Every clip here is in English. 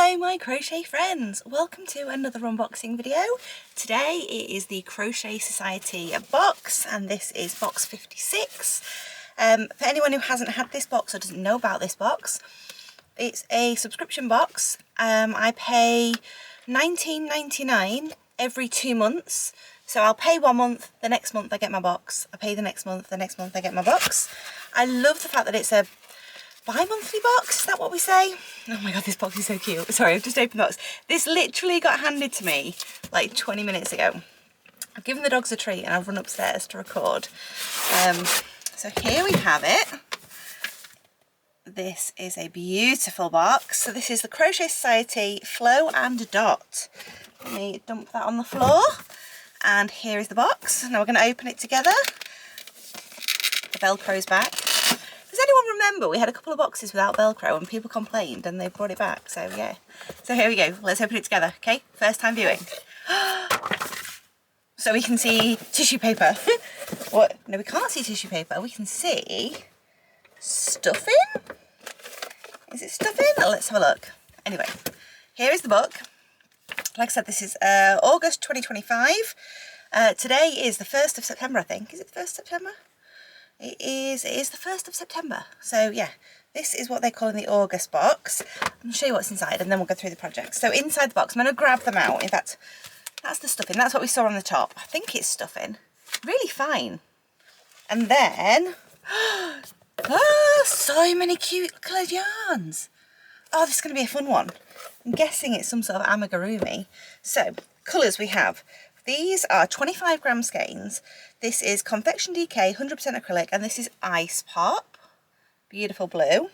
Hello my crochet friends, welcome to another unboxing video. Today it is the Crochet Society box and this is box 56. For anyone who hasn't had this box or doesn't know about this box, it's a subscription box. I pay $19.99 every 2 months. So I'll pay 1 month, the next month I get my box. I pay the next month I get my box. I love the fact that it's a bi-monthly box, is that what we say? Oh my god, this box is so cute. Sorry, I've just opened the box. This literally got handed to me like 20 minutes ago. I've given the dogs a treat and I've run upstairs to record. So here we have it. This is a beautiful box. So this is the Crochet Society Flow and Dot. Let me dump that on the floor. And here is the box. Now we're going to open it together. The Velcro's back. Does anyone remember we had a couple of boxes without Velcro and people complained and they brought it back? So yeah. So here we go. Let's open it together. Okay. First time viewing. So we can see tissue paper. What? No, we can't see tissue paper. We can see stuffing. Is it stuffing? Oh, let's have a look. Anyway, here is the book. Like I said, this is August 2025. Today is the 1st of September, I think. Is it the 1st of September? It is the 1st of September. So yeah, this is what they call in the August box. I'll show you what's inside and then we'll go through the projects. So inside the box, I'm going to grab them out. In fact, that's the stuffing. That's what we saw on the top. I think it's stuffing. Really fine. And then, oh, so many cute coloured yarns. Oh, this is going to be a fun one. I'm guessing it's some sort of amigurumi. So, colours we have. These are 25 gram skeins. This is Confection DK 100% acrylic and this is Ice Pop. Beautiful blue.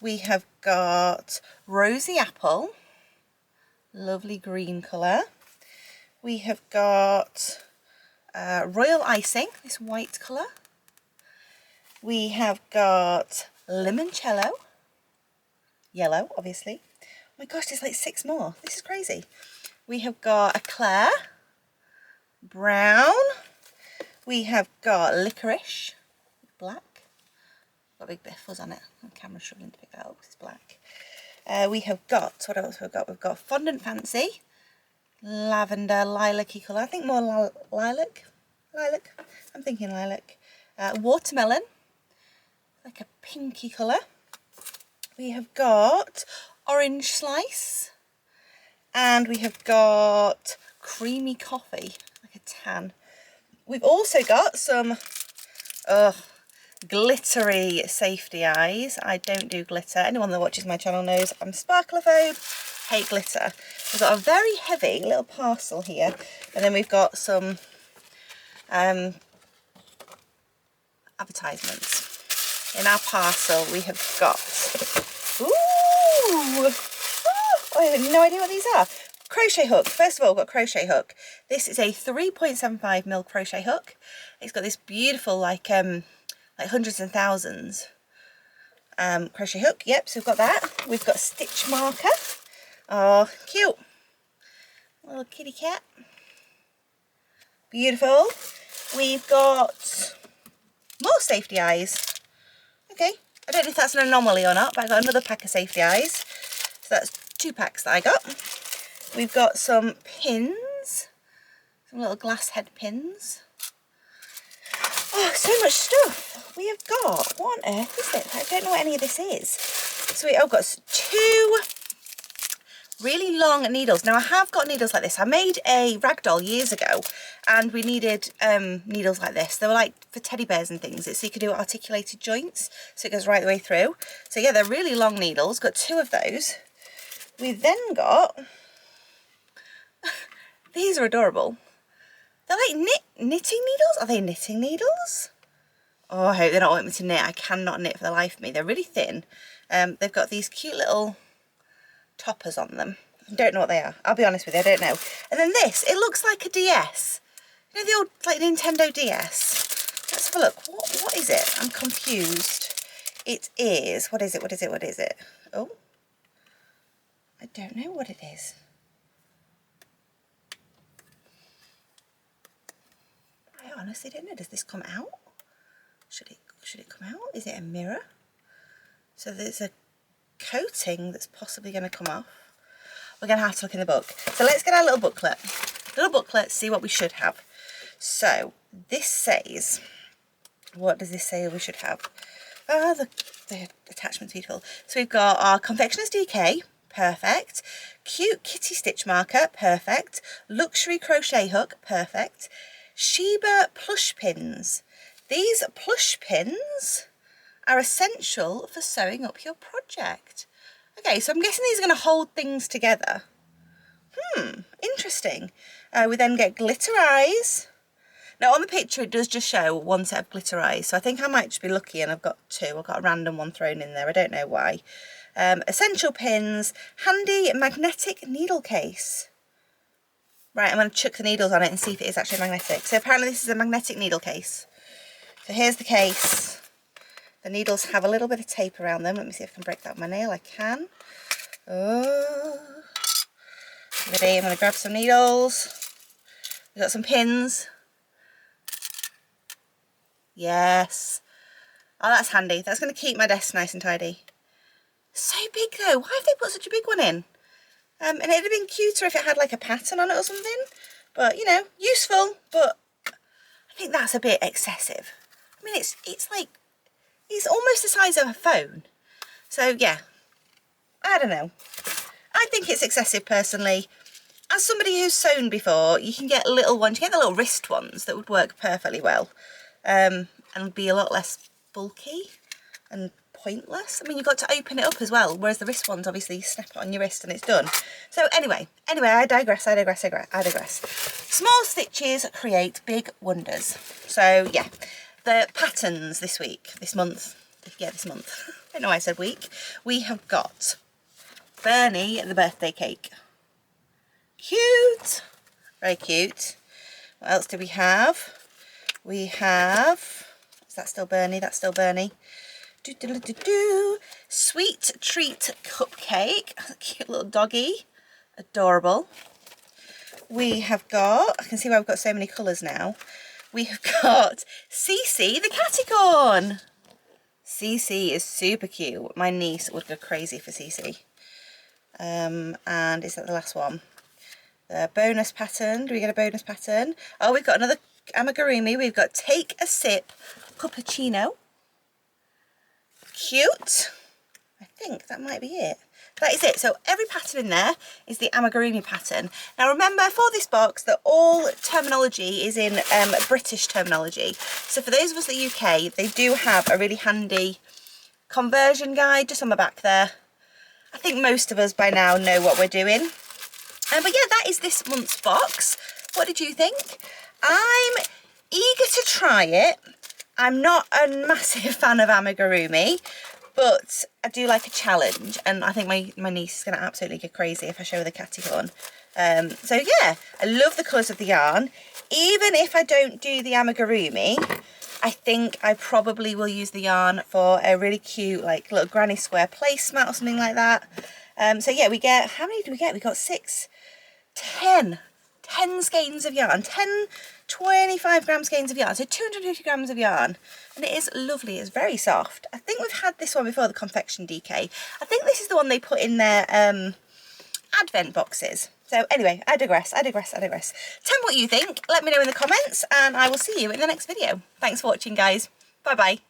We have got Rosy Apple. Lovely green colour. We have got Royal Icing, this white colour. We have got Limoncello. Yellow, obviously. Oh my gosh, there's like 6 more. This is crazy. We have got Eclair. Brown. We have got Licorice. Black. Got a big bit of fuzz on it. The camera's struggling to pick that up. It's black. We have got, what else have we got? We've got Fondant Fancy. Lavender, lilac-y colour. I think more lilac. Lilac. I'm thinking lilac. Watermelon. Like a pinky colour. We have got Orange Slice. And we have got Creamy Coffee. Like a tan. We've also got some glittery safety eyes. I don't do glitter. Anyone that watches my channel knows I'm sparklephobe, hate glitter. We've got a very heavy little parcel here. And then we've got some advertisements. In our parcel we have got, ooh, oh, I have no idea what these are. Crochet hook. First of all, we've got crochet hook. This is a 3.75mm crochet hook. It's got this beautiful like hundreds and thousands crochet hook. Yep, so we've got that. We've got stitch marker. Oh, cute. Little kitty cat. Beautiful. We've got more safety eyes. Okay, I don't know if that's an anomaly or not, but I got another pack of safety eyes. So that's 2 packs that I got. We've got some pins, some little glass head pins. Oh, so much stuff we have got. What on earth is it? I don't know what any of this is. So I've got 2 really long needles. Now I have got needles like this. I made a ragdoll years ago and we needed needles like this. They were like for teddy bears and things. So you could do articulated joints so it goes right the way through. So yeah, they're really long needles. Got 2 of those. We then got... These are adorable. They're like knitting needles. Are they knitting needles? Oh, I hope they don't want me to knit. I cannot knit for the life of me. They're really thin. They've got these cute little toppers on them. I don't know what they are. I'll be honest with you, I don't know. And then this, it looks like a DS. You know the old like Nintendo DS? Let's have a look. What is it? I'm confused. It is, what is it? Oh, I don't know what it is. I honestly don't know. Does this come out? Should it come out? Is it a mirror? So there's a coating that's possibly going to come off. we're going to have to look in the book. So let's get our little booklet. Little booklet, see what we should have. So this says, what does this say we should have? The attachment's beautiful. So we've got our Confectioner's DK, perfect. Cute kitty stitch marker, perfect. Luxury crochet hook, perfect. Sheba plush pins. These plush pins are essential for sewing up your project. Okay, so I'm guessing these are going to hold things together. Interesting. We then get glitter eyes. Now on the picture it does just show one set of glitter eyes, so I think I might just be lucky and I've got two. I've got a random one thrown in there, I don't know why. Essential pins, handy magnetic needle case. Right, I'm going to chuck the needles on it and see if it is actually magnetic. So apparently this is a magnetic needle case. So here's the case. The needles have a little bit of tape around them. Let me see if I can break that with my nail. I can. Oh. Ready, I'm going to grab some needles. We've got some pins. Yes. Oh, that's handy. That's going to keep my desk nice and tidy. So big though. Why have they put such a big one in? And it'd have been cuter if it had like a pattern on it or something. But, you know, useful. But I think that's a bit excessive. I mean, it's like, it's almost the size of a phone. So, yeah. I don't know. I think it's excessive personally. As somebody who's sewn before, you can get little ones. You get the little wrist ones that would work perfectly well. And be a lot less bulky and pointless. I mean, you've got to open it up as well, whereas the wrist ones, obviously, you snap it on your wrist and it's done. So anyway, I digress. Small stitches create big wonders. So yeah, the patterns this month. I don't know why I said week. We have got Bernie the birthday cake. Cute, very cute. What else do we have? We have, is that still Bernie? That's still Bernie. Sweet treat cupcake. A cute little doggy. Adorable. We have got, I can see why we've got so many colours now. We have got Cece the Caticorn. Cece is super cute. My niece would go crazy for Cece. And is that the last one? The bonus pattern. Do we get a bonus pattern? Oh, we've got another amigurumi. We've got Take a Sip Cappuccino. Cute. I think that might be it. That is it. So every pattern in there is the amigurumi pattern. Now remember, for this box, that all terminology is in British terminology. So for those of us at the UK, they do have a really handy conversion guide just on the back there. I think most of us by now know what we're doing. But yeah, that is this month's box. What did you think? I'm eager to try it. I'm not a massive fan of amigurumi, but I do like a challenge, and I think my niece is going to absolutely go crazy if I show her the Caticorn. So yeah, I love the colours of the yarn. Even if I don't do the amigurumi, I think I probably will use the yarn for a really cute, like, little granny square placemat or something like that. So yeah, we get, how many do we get? We got 10 skeins of yarn, 25 gram skeins of yarn, so 250 grams of yarn, and it is lovely. It's very soft. I think we've had this one before, the Confection DK. I think this is the one they put in their advent boxes. So anyway, I digress. Tell me what you think, let me know in the comments, and I will see you in the next video. Thanks for watching, guys. Bye bye.